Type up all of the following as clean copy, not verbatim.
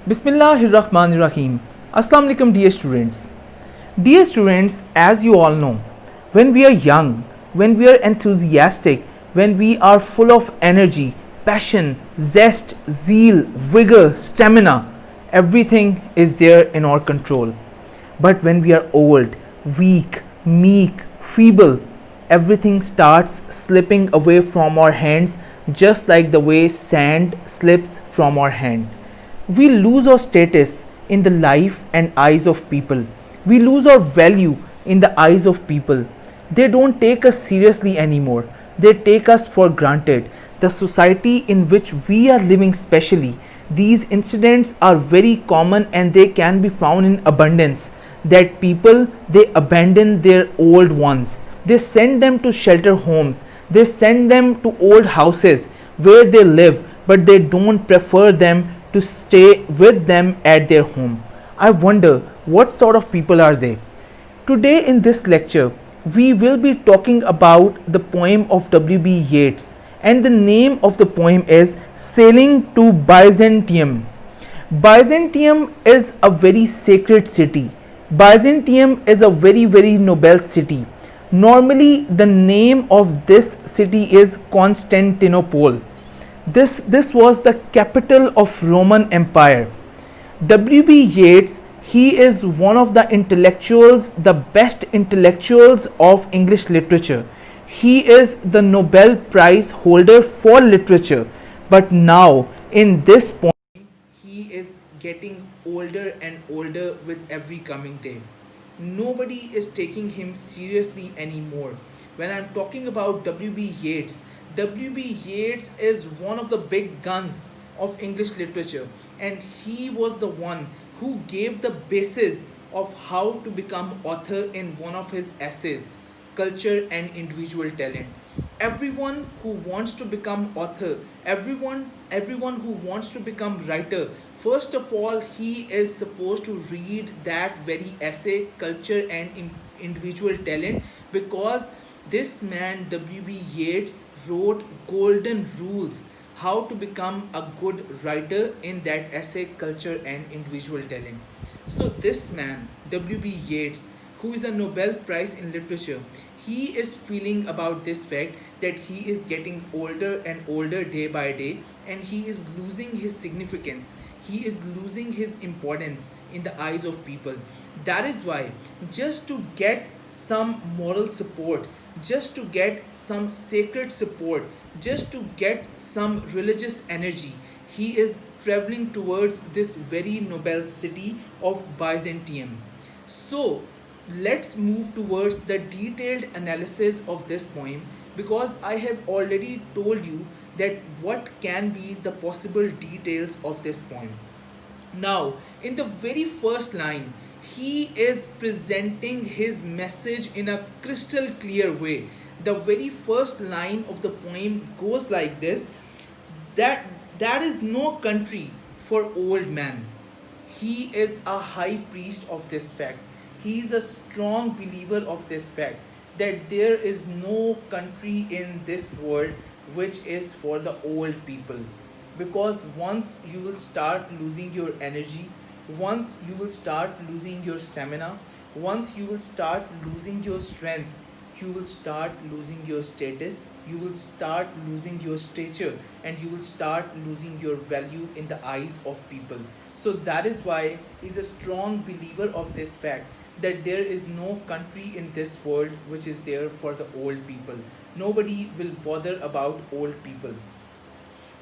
Bismillahirrahmanirrahim. Assalamu alaikum, dear students. Dear students, as you all know, when we are young, when we are enthusiastic, when we are full of energy, passion, zest, zeal, vigor, stamina, everything is there in our control. But when we are old, weak, meek, feeble, everything starts slipping away from our hands just like the way sand slips from our hand. We lose our status in the life and eyes of people. We lose our value in the eyes of people. They don't take us seriously anymore. They take us for granted. The society in which we are living, specially, these incidents are very common and they can be found in abundance. That people, they abandon their old ones, they send them to shelter homes, they send them to old houses where they live, but they don't prefer them to stay with them at their home. I wonder what sort of people are they. Today in this lecture, we will be talking about the poem of W.B. Yeats, and the name of the poem is Sailing to Byzantium. Byzantium is a very sacred city. Byzantium is a very noble city. Normally, the name of this city is Constantinople. This was the capital of Roman Empire. W.B. Yeats, he is one of the intellectuals, the best intellectuals of English literature. He is the Nobel Prize holder for literature. But now, in this point, he is getting older and older with every coming day. Nobody is taking him seriously anymore. When I'm talking about W.B. Yeats, W.B. Yeats is one of the big guns of English literature, and he was the one who gave the basis of how to become author in one of his essays, Culture and Individual Talent. Everyone who wants to become author, everyone who wants to become writer, first of all he is supposed to read that very essay, Culture and Individual Talent, because this man W.B. Yeats wrote golden rules how to become a good writer in that essay, Culture and Individual Talent. So this man W.B. Yeats, who is a Nobel Prize in literature, he is feeling about this fact that he is getting older and older day by day, and he is losing his significance, he is losing his importance in the eyes of people. That is why, just to get some moral support, just to get some sacred support, just to get some religious energy, he is traveling towards this very noble city of Byzantium. So let's move towards the detailed analysis of this poem, because I have already told you that what can be the possible details of this poem. Now, in the very first line, he is presenting his message in a crystal clear way. The very first line of the poem goes like this: that there is no country for old man. He is a high priest of this fact. He is a strong believer of this fact, that there is no country in this world which is for the old people. Because once you will start losing your energy, once you will start losing your stamina, once you will start losing your strength, you will start losing your status, you will start losing your stature, and you will start losing your value in the eyes of people. So that is why he is a strong believer of this fact, that there is no country in this world which is there for the old people. Nobody will bother about old people.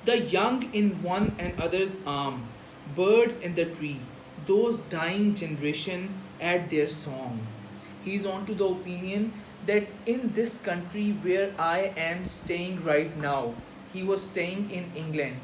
The young in one and other's arm, birds in the tree, those dying generation add their song. He is on to the opinion that in this country where I am staying right now, he was staying in England.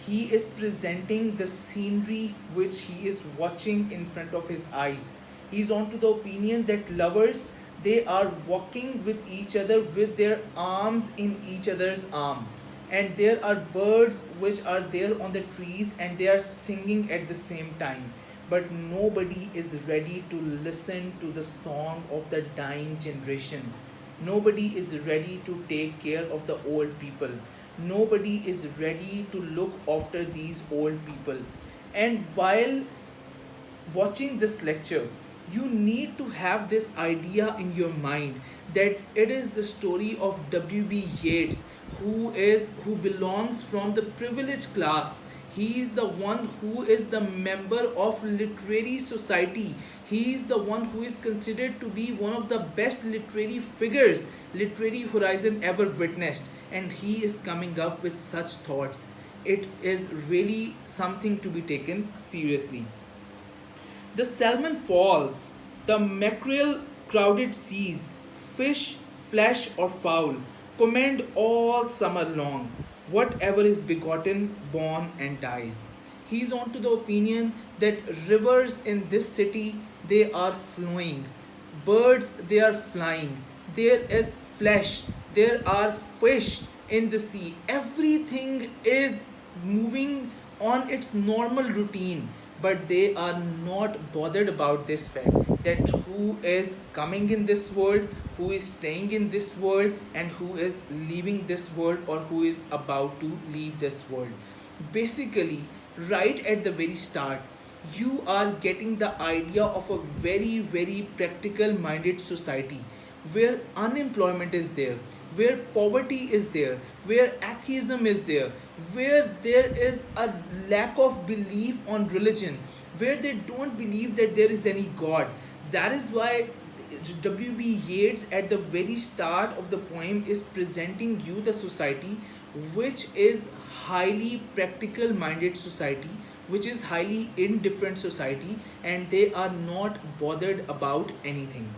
He is presenting the scenery which he is watching in front of his eyes. He is on to the opinion that lovers, they are walking with each other with their arms in each other's arm, and there are birds which are there on the trees and they are singing at the same time, but nobody is ready to listen to the song of the dying generation. Nobody is ready to take care of the old people. Nobody is ready to look after these old people. And while watching this lecture, you need to have this idea in your mind that it is the story of W.B. Yeats, who belongs from the privileged class. He is the one who is the member of literary society. He is the one who is considered to be one of the best literary figures literary horizon ever witnessed, and he is coming up with such thoughts. It is really something to be taken seriously. The salmon falls, the mackerel crowded seas, fish, flesh or fowl, commend all summer long, whatever is begotten, born and dies. He is on to the opinion that rivers in this city they are flowing, birds they are flying, there is flesh, there are fish in the sea, everything is moving on its normal routine, but they are not bothered about this fact that who is coming in this world, who is staying in this world, and who is leaving this world, or who is about to leave this world. Basically, right at the very start, you are getting the idea of a very, very practical minded society where unemployment is there, where poverty is there, where atheism is there, where there is a lack of belief on religion, where they don't believe that there is any God. That is why W.B. Yeats at the very start of the poem is presenting you the society which is highly practical minded society, which is highly indifferent society, and they are not bothered about anything.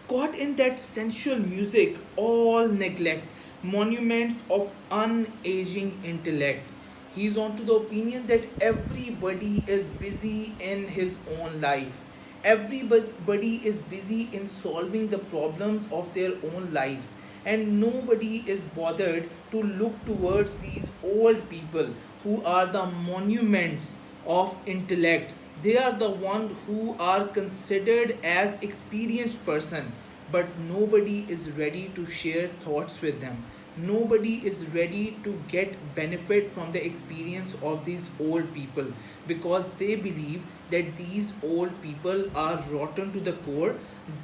Caught in that sensual music, all neglect monuments of unaging intellect. He's on to the opinion that everybody is busy in his own life. Everybody is busy in solving the problems of their own lives, and nobody is bothered to look towards these old people who are the monuments of intellect. They are the one who are considered as experienced person, but nobody is ready to share thoughts with them. Nobody is ready to get benefit from the experience of these old people, because they believe that these old people are rotten to the core,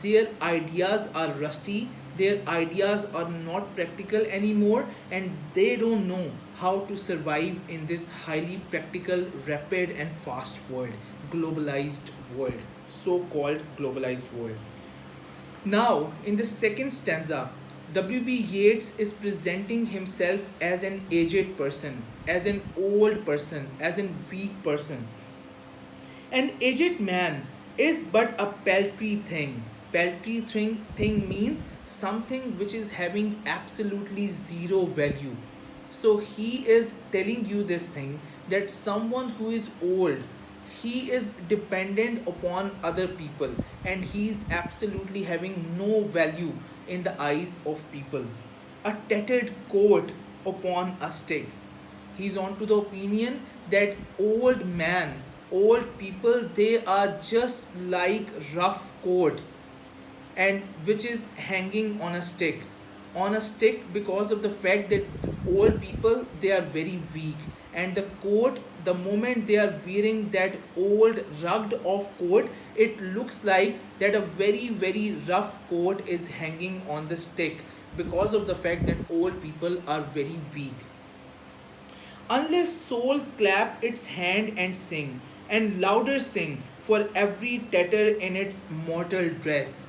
their ideas are rusty, their ideas are not practical anymore, and they don't know how to survive in this highly practical, rapid and fast world, globalized world, so called globalized world. Now, in the second stanza, W.B. Yeats is presenting himself as an aged person, as an old person, as a weak person. An aged man is but a paltry thing. Thing means something which is having absolutely zero value. So he is telling you this thing that someone who is old, he is dependent upon other people, and he is absolutely having no value in the eyes of people. A tattered coat upon a stick. He's on to the opinion that old people, they are just like rough coat, and which is hanging on a stick, because of the fact that old people they are very weak, and the coat, the moment they are wearing that old rugged off coat, it looks like that a very, very rough coat is hanging on the stick, because of the fact that old people are very weak. Unless soul clap its hand and sing, and louder sing for every tatter in its mortal dress.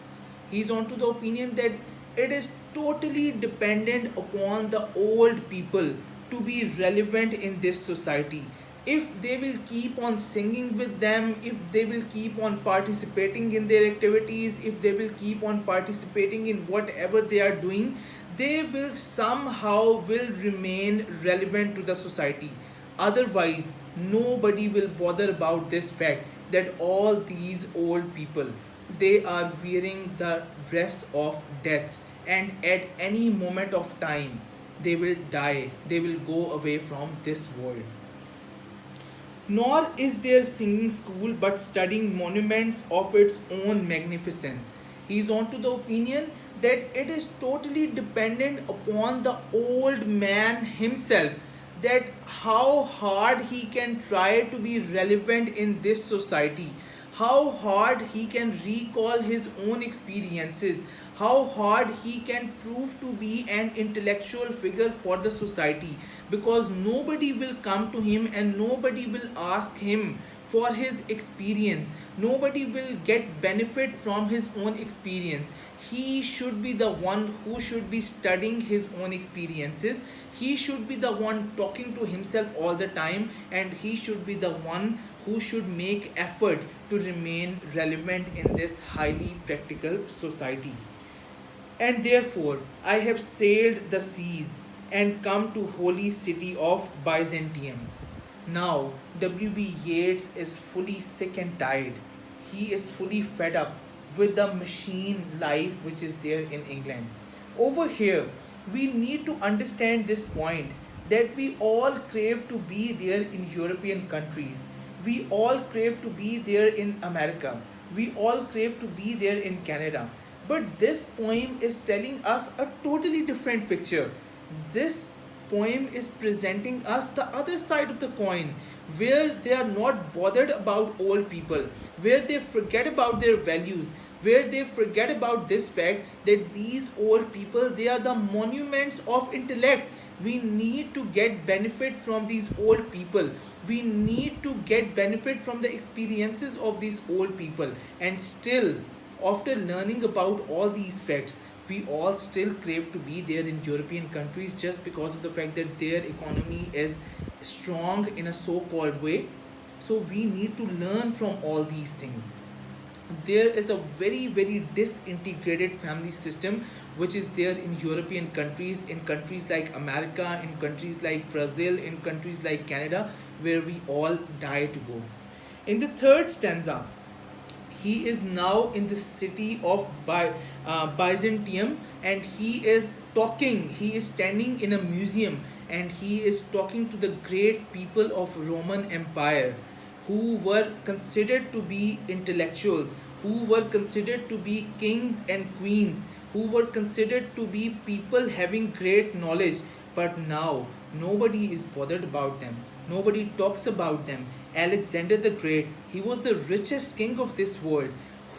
He is on to the opinion that it is totally dependent upon the old people to be relevant in this society. If they will keep on singing with them, if they will keep on participating in their activities, if they will keep on participating in whatever they are doing, they will somehow will remain relevant to the society. Otherwise, nobody will bother about this fact that all these old people, they are wearing the dress of death, and at any moment of time they will die, they will go away from this world. Nor is there singing school but studying monuments of its own magnificence. He is on to the opinion that it is totally dependent upon the old man himself, that how hard he can try to be relevant in this society, how hard he can recall his own experiences, how hard he can prove to be an intellectual figure for the society, because nobody will come to him and nobody will ask him for his experience, nobody will get benefit from his own experience. He should be the one who should be studying his own experiences, he should be the one talking to himself all the time, and he should be the one who should make effort to remain relevant in this highly practical society. And therefore I have sailed the seas and come to holy city of Byzantium. Now W.B. Yeats is fully sick and tired. He is fully fed up with the machine life which is there in England. Over here, we need to understand this point that we all crave to be there in European countries. We all crave to be there in America. We all crave to be there in Canada. But this poem is telling us a totally different picture. This poem is presenting us the other side of the coin, where they are not bothered about old people, where they forget about their values, where they forget about this fact that these old people, they are the monuments of intellect. We need to get benefit from these old people, we need to get benefit from the experiences of these old people. And still, after learning about all these facts, we all still crave to be there in European countries just because of the fact that their economy is strong in a so called way. So we need to learn from all these things. There is a very disintegrated family system which is there in European countries, in countries like America, in countries like Brazil, in countries like Canada, where we all die to go. In the third stanza, he is now in the city of Byzantium, and he is talking, he is standing in a museum, and he is talking to the great people of Roman Empire, who were considered to be intellectuals, who were considered to be kings and queens, who were considered to be people having great knowledge. But now nobody is bothered about them, nobody talks about them. Alexander the Great, he was the richest king of this world.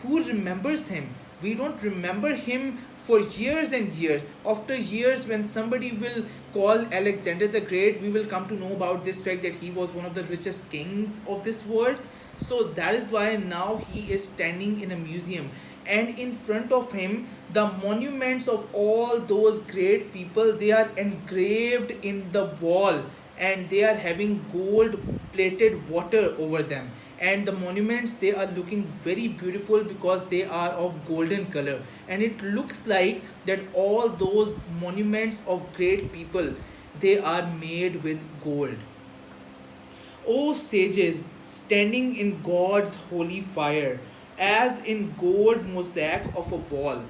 Who remembers him? We don't remember him for years and years. After years, when somebody will call Alexander the Great, we will come to know about this fact that he was one of the richest kings of this world. So that is why now he is standing in a museum, and in front of him the monuments of all those great people, they are engraved in the wall, and they are having gold plated water over them, and the monuments, they are looking very beautiful because they are of golden color, and it looks like that all those monuments of great people, they are made with gold. O sages, standing in God's holy fire, as in gold mosaic of a wall.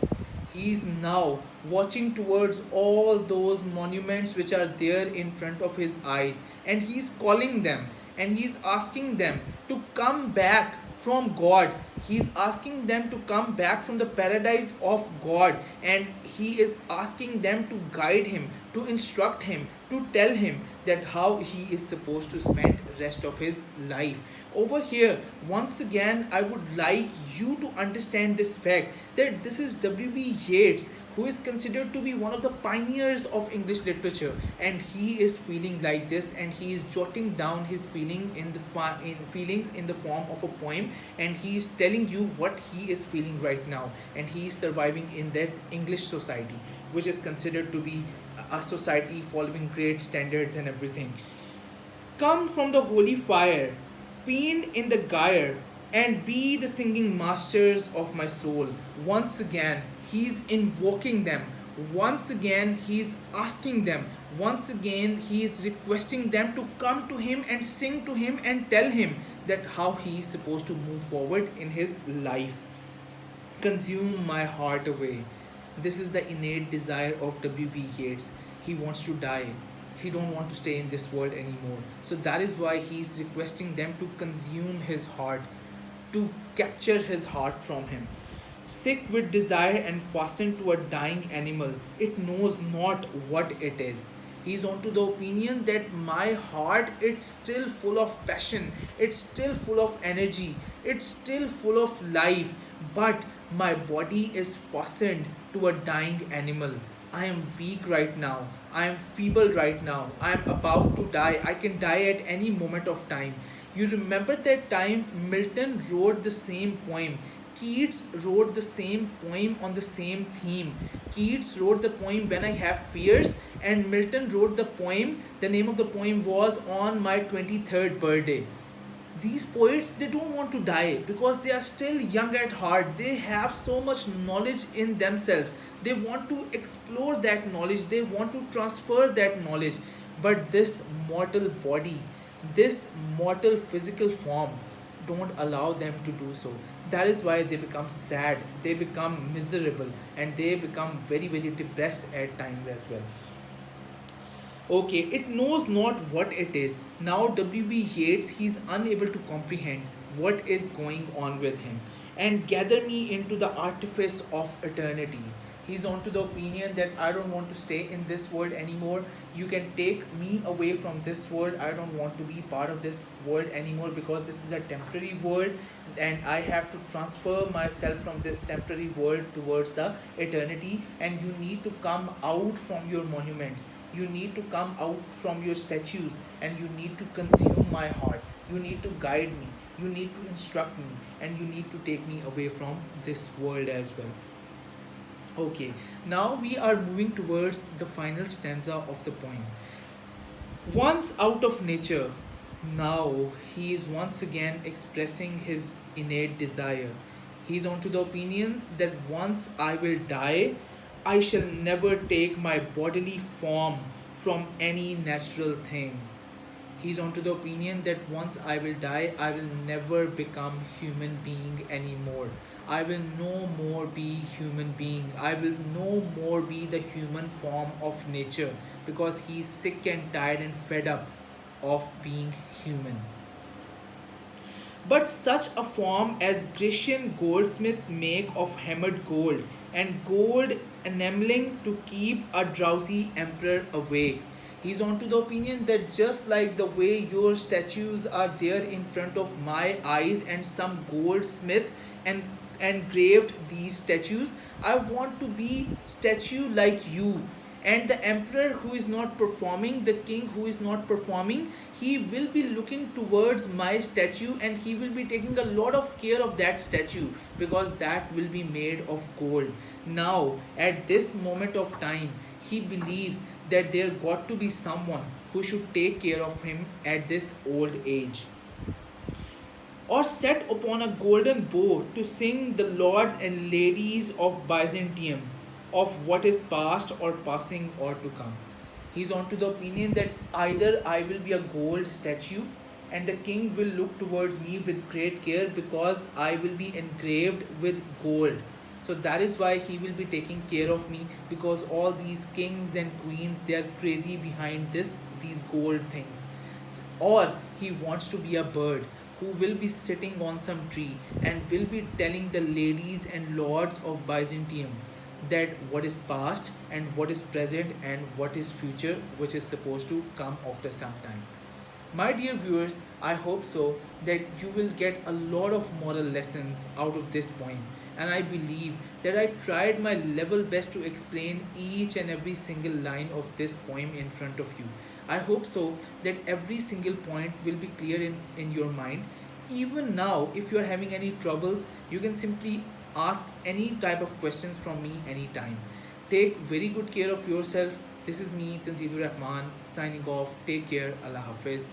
He is now watching towards all those monuments which are there in front of his eyes, and he is calling them, and he is asking them to come back from God. He is asking them to come back from the paradise of God, and he is asking them to guide him, to instruct him, to tell him that how he is supposed to spend rest of his life. Over here, once again, I would like you to understand this fact that this is W.B. Yeats, who is considered to be one of the pioneers of English literature, and he is feeling like this, and he is jotting down his feelings in the form of a poem, and he is telling you what he is feeling right now, and he is surviving in that English society, which is considered to be a society following great standards and everything. Come from the holy fire, peen in the gyre, and be the singing masters of my soul. Once again, he's invoking them. Once again, he's asking them. Once again, he is requesting them to come to him and sing to him and tell him that how he is supposed to move forward in his life. Consume my heart away. This is the innate desire of W.B. Yeats. He wants to die. He don't want to stay in this world anymore. So that is why he is requesting them to consume his heart, to capture his heart from him. Sick with desire and fastened to a dying animal, it knows not what it is. He's onto the opinion that my heart, it's still full of passion, it's still full of energy, it's still full of life, but my body is fastened to a dying animal. I am weak right now. I am feeble right now. I am about to die. I can die at any moment of time. You remember that time Milton wrote the same poem. Keats wrote the same poem on the same theme. Keats wrote the poem When I Have Fears, and Milton wrote the poem, the name of the poem was On My 23rd Birthday. These poets, they don't want to die because they are still young at heart. They have so much knowledge in themselves. They want to explore that knowledge, they want to transfer that knowledge. But this mortal body, this mortal physical form, don't allow them to do so. That is why they become sad, they become miserable, and they become very, very depressed at times as well. Okay, it knows not what it is. Now, W.B. Yeats, he's unable to comprehend what is going on with him. And gather me into the artifice of eternity. He's on to the opinion that I don't want to stay in this world anymore. You can take me away from this world. I don't want to be part of this world anymore because this is a temporary world, and I have to transfer myself from this temporary world towards the eternity. And you need to come out from your monuments, you need to come out from your statues, and you need to consume my heart. You need to guide me, you need to instruct me, and you need to take me away from this world as well. Okay, now we are moving towards the final stanza of the poem. Once out of nature, now he is once again expressing his innate desire. He is on to the opinion that once I will die, I shall never take my bodily form from any natural thing. He's on to the opinion that once I will die, I will never become human being anymore. I will no more be human being. I will no more be the human form of nature because he's sick and tired and fed up of being human. But such a form as Grecian goldsmith make of hammered gold, and gold enameling to keep a drowsy emperor awake. He's on to the opinion that just like the way your statues are there in front of my eyes, and some goldsmith and engraved these statues, I want to be statue like you. And the emperor who is not performing, the king who is not performing, he will be looking towards my statue, and he will be taking a lot of care of that statue because that will be made of gold. Now at this moment of time, he believes that there got to be someone who should take care of him at this old age, or set upon a golden bow to sing the lords and ladies of Byzantium of what is past or passing or to come. He's on to the opinion that either I will be a gold statue and the king will look towards me with great care because I will be engraved with gold. So that is why he will be taking care of me, because all these kings and queens, they are crazy behind these gold things. Or he wants to be a bird who will be sitting on some tree and will be telling the ladies and lords of Byzantium that what is past and what is present and what is future, which is supposed to come after some time. My dear viewers, I hope so that you will get a lot of moral lessons out of this poem, and I believe that I tried my level best to explain each and every single line of this poem in front of you. I hope so that every single point will be clear in your mind. Even now, if you are having any troubles, you can simply ask any type of questions from me anytime. Take very good care of yourself. This is me, Tanzeedur Rahman, signing off. Take care. Allah Hafiz.